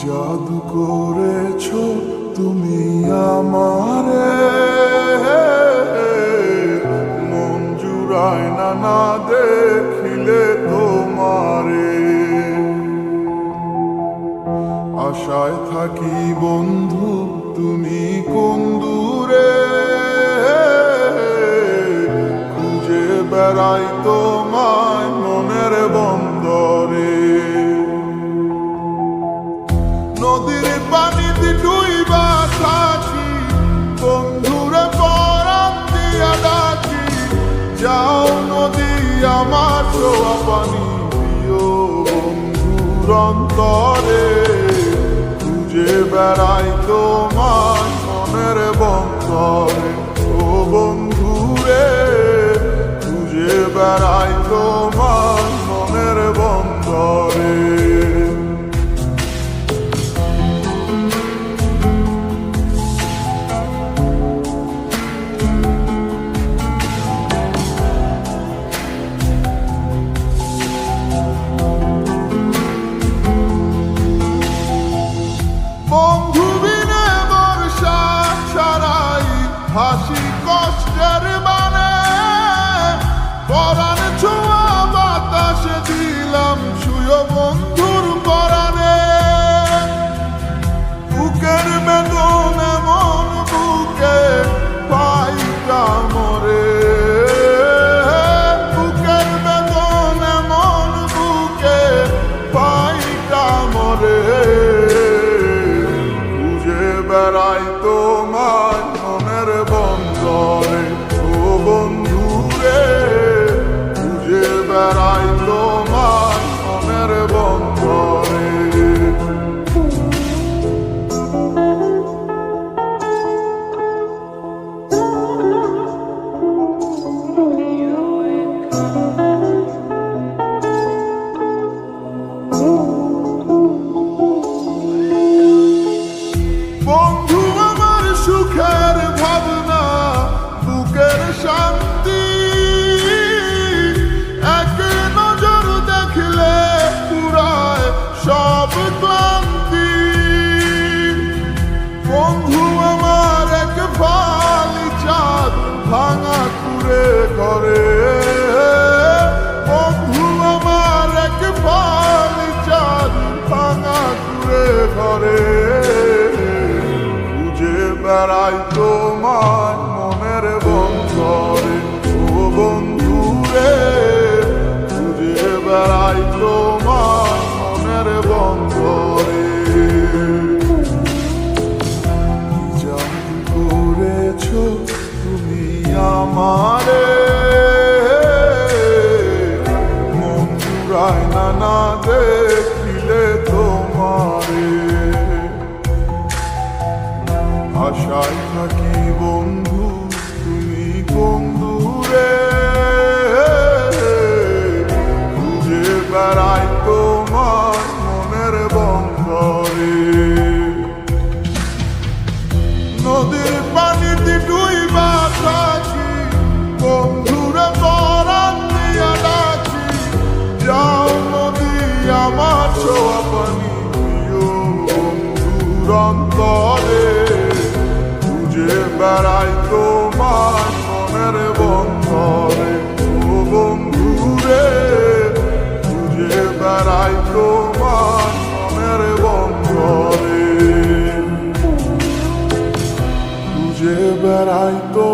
জাদু করেছো তুমি আমারে, মন জুড়ায় না না দেখিলে তোমারে। আশায় থাকি বন্ধু তুমি কোন দূরে, খুঁজে বেড়াই তোমায় মনের বন্দরে। নদীর পানিতে ডুইবা থাকি, বন্ধুরে পরাণ দিয়া ডাকি। যাও নদী আমার ছোঁয়া পানি দিও বন্ধুর অন্তরে, খুঁজে বেড়াই তোমার মনের বন্দরে। ও বন্ধুরে খুঁজে বেড়াই তোমার মনের বন্দরে। বন্ধু বিনে বর্ষা ছাড়াই হাসি কষ্টের মানে, পরাণ ছোঁয়া বাতাসে দিলাম ছুঁয়ো বন্ধুর পরাণে। বুকের বেদন এমন বুকে পাইটা মরে, বুকের বেদন এমন বুকে পাইটা মরে। বেড়াই তোমার মনের বন্দরে, ও বন্ধুরে খুঁজে বেড়াই তোমার মনের বন্দরে। বন্ধু আমার সুখের ভাবনা, বুকের শান্তি, এক নজর দেখলে পুরায় সব ক্লান্তি। বন্ধু আমার এক ফালি চাঁদ ভাঙা কুড়ে ঘরে, বন্ধু আমার এক ফালি চাঁদ ভাঙা কুড়ে ঘরে। বেড়াই তোমার মনের বন্দরে, ও বন্ধুরে খুঁজে বেড়াই তোমার মনের বন্দরে। জাদু করেছো তুমি আমারে, মন জুড়ায় না না দেখিলে তোমারে। আশায় থাকি বন্ধু তুমি কোন দূরে, খুঁজে বেড়াই তোমার মনের বন্দরে। নদীর পানিতে ডুইবা থাকি, বন্ধুরে পরাণ দিয়া ডাকি। যাও নদী আমার ছোঁয়া পানি দিও বন্ধুর অন্তরে, খুঁজে বেড়াই তোমার মনের বন্দরে। ও বন্ধুরে খুঁজে বেড়াই তোমার মনের বন্দরে, খুঁজে বেড়াই তো